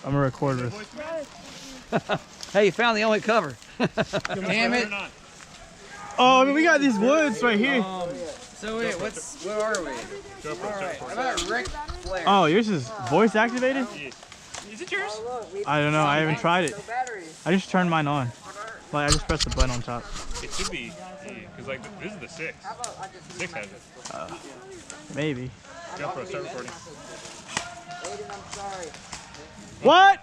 I'm gonna record this. Hey, you found the only cover. Damn it. Oh, I mean, we got these woods right here. So wait, what are we? Alright, how about Ric Flair? Oh, yours is voice activated? Is it yours? I don't know, I haven't tried it. I just turned mine on. Like, I just pressed the button on top. It should be, because like this is the 6. 6 has it. Maybe. GoPro, start recording. What?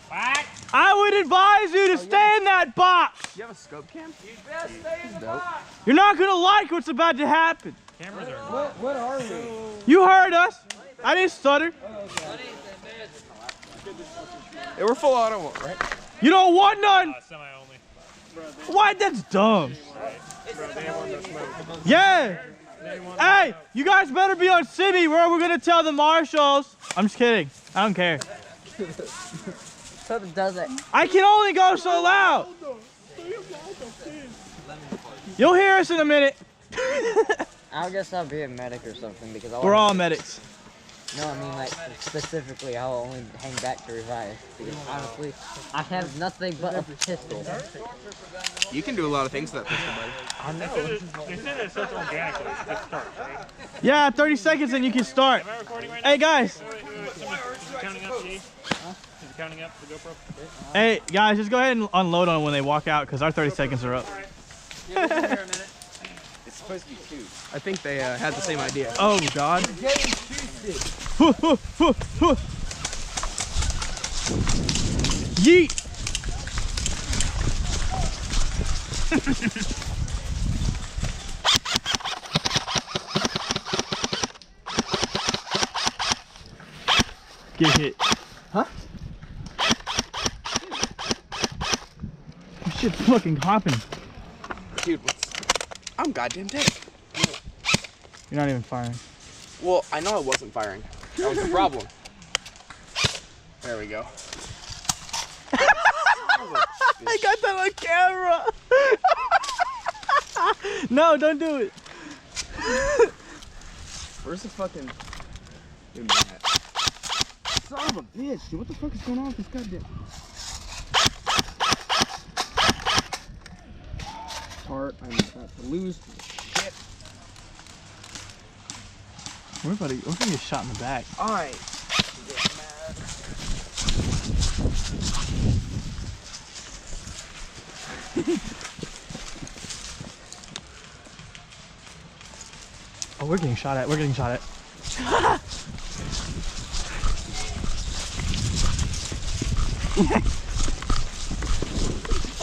What? I would advise you to stay in that box. You have a scope cam? You're not gonna like what's about to happen. Cameras are. What are we? You heard us. I didn't stutter. Yeah, we're full auto, right? You don't want none. Semi only. What? That's dumb. Yeah. Hey, you guys better be on semi where we're gonna tell the marshals. I'm just kidding. I don't care. Something does it. I can only go so loud. You'll hear us in a minute. I guess I'll be a medic or something because We're all medics. No, I mean like specifically I'll only hang back to revive because honestly I have nothing but a pistol. You can do a lot of things with that pistol, buddy. I know. They said it starts organically. It just starts, right? Yeah, 30 seconds and you can start. Am I recording right Hey now? guys. Wait. Somebody's counting up, G? Is it counting up the GoPro? Hey guys, just go ahead and unload on when they walk out because our 30 seconds are up. It's supposed to be 2. I think they had the same idea. Oh God. Yeet. Get hit. Huh? This shit's fucking hopping. Dude, I'm goddamn dead. You're not even firing. Well, I know I wasn't firing. That was the problem. There we go. I got that on camera. No, don't do it. Where's the fucking... Dude, man. Son of a bitch, dude. What the fuck is going on with this goddamn... Tart, I'm about to lose shit. We're gonna get shot in the back. Alright. Oh, we're getting shot at. We're getting shot at.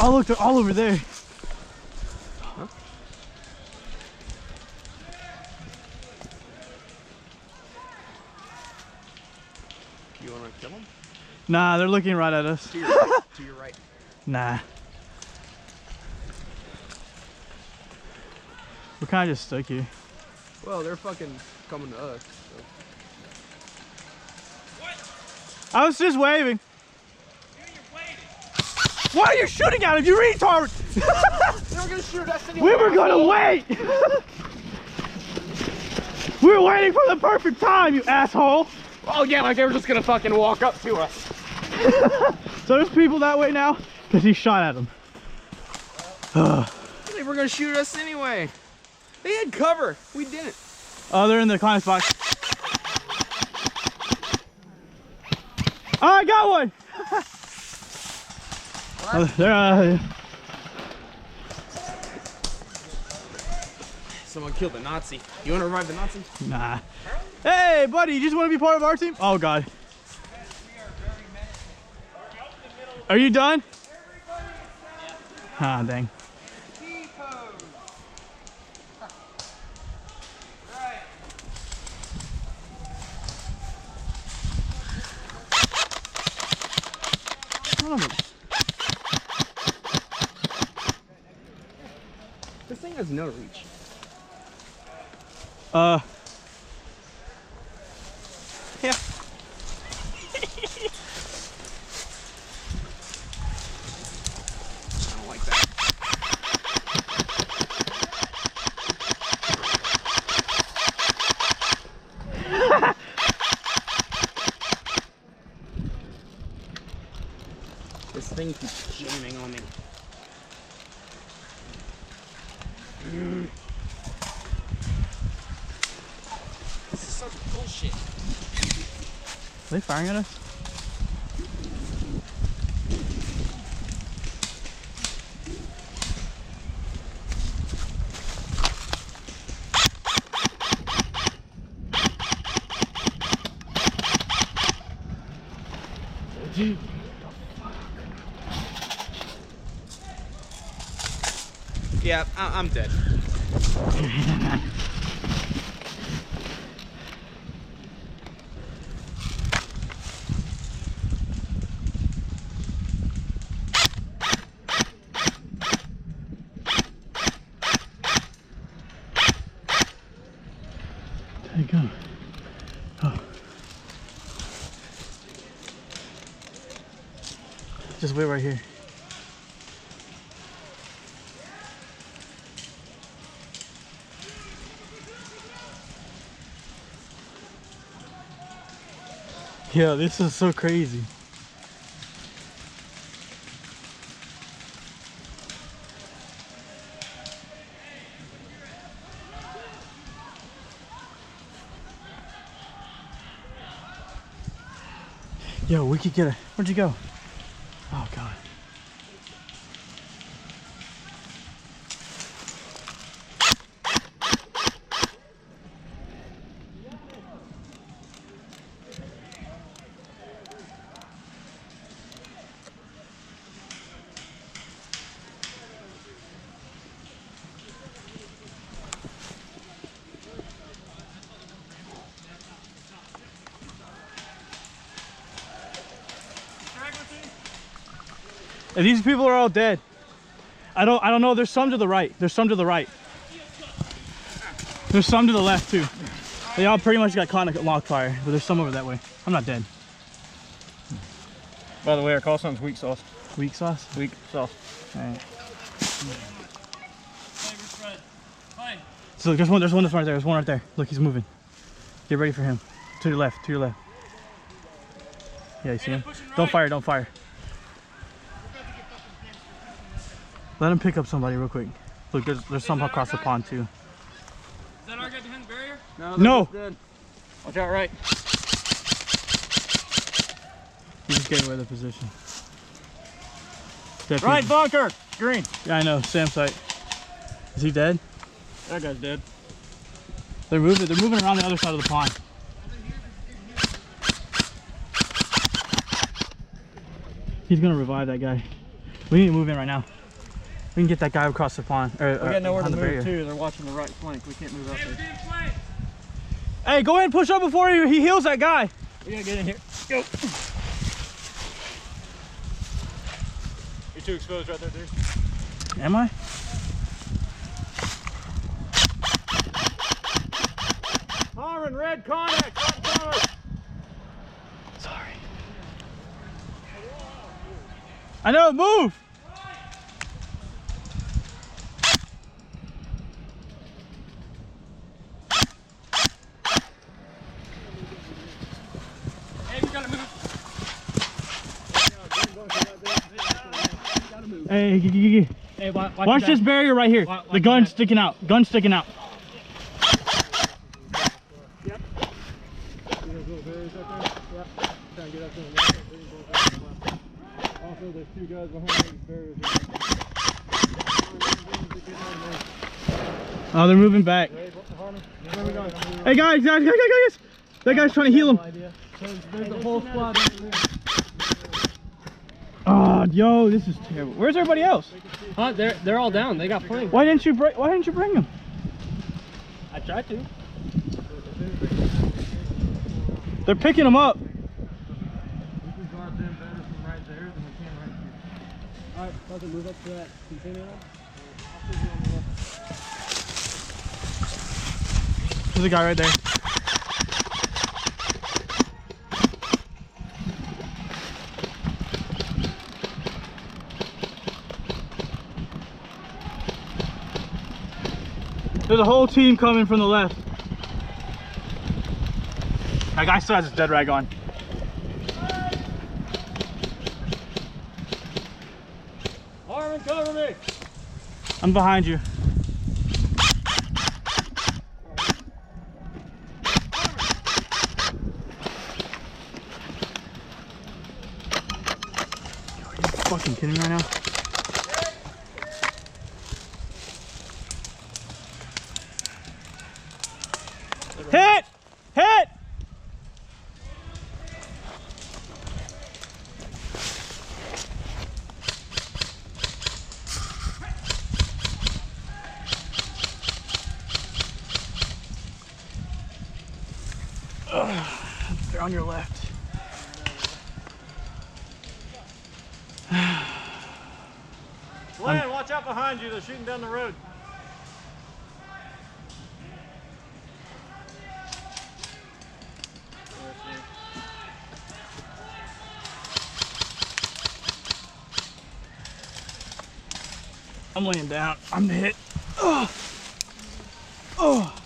Oh, look, they're all over there. Huh? You wanna kill him? Nah, they're looking right at us. To your right. To your right. Nah. We're kind of just stuck here. Well, they're fucking coming to us. So. I was just waving. Why are you shooting at him, you retard? They were gonna shoot us anyway. We were gonna wait. We were waiting for the perfect time, you asshole. Oh yeah, like they were just gonna fucking walk up to us. So there's people that way now because he shot at them. They were gonna shoot us anyway. They had cover. We didn't. Oh, they're in the climbing spot. Oh, I got one. Oh, they're Someone killed the Nazi. You wanna revive the Nazi? Nah. Hey, buddy, you just want to be part of our team? Oh, God. Are you done? Ah, dang. Son of a... This thing has no reach. Yeah. I don't like that. This thing keeps jamming on me. This is such bullshit. Are they firing at us? Dude. Yeah, I'm dead. There you go. Oh. Just wait right here. Yeah, this is so crazy. Yo, we could get a. Where'd you go? Oh God. And these people are all dead. I don't know. There's some to the right. There's some to the right. There's some to the left too. They all pretty much got caught in a log fire, but there's some over that way. I'm not dead. By the way, our call sign's weak sauce. Weak sauce? Weak sauce. All right. So there's one that's right there. There's one right there. Look, he's moving. Get ready for him. To your left. To your left. Yeah, you see him? Don't fire. Don't fire. Let him pick up somebody real quick. Look, there's some across the pond too. Is that our guy behind the barrier? No. Watch out, right. He just gave away the position. Definitely. Right bunker! Green. Yeah, I know. Sam site. Is he dead? That guy's dead. They're moving around the other side of the pond. He's gonna revive that guy. We need to move in right now. We can get that guy across the pond. We got nowhere to move too. They're watching the right flank. We can't move out there. Hey, go ahead and push up before he heals that guy. We gotta get in here. Go. You're too exposed right there, dude. Am I? Harmon, red Connex, right cover. Sorry. I know, move! Hey, we gotta move. Hey, Hey, watch this barrier right here. The gun's sticking out. Gun's sticking out. Yep. Also, there's two guys behind these barriers. Oh, they're moving back. Hey guys! That guy's trying to heal him. There's a whole squad. Oh, yo, this is terrible. Where's everybody else? Huh? They're all down. They got flanked. Why didn't you bring them? I tried to. They're picking them up. We can guard them better from right there than we can right here. Alright, let's move up to that container. There's a guy right there. There's a whole team coming from the left. That guy still has his dead rag on. cover me. I'm behind you. Are you fucking kidding me right now? Hit! Hit! They're on your left. Glenn, watch out behind you. They're shooting down the road. I'm laying down. I'm hit. Oh. Oh.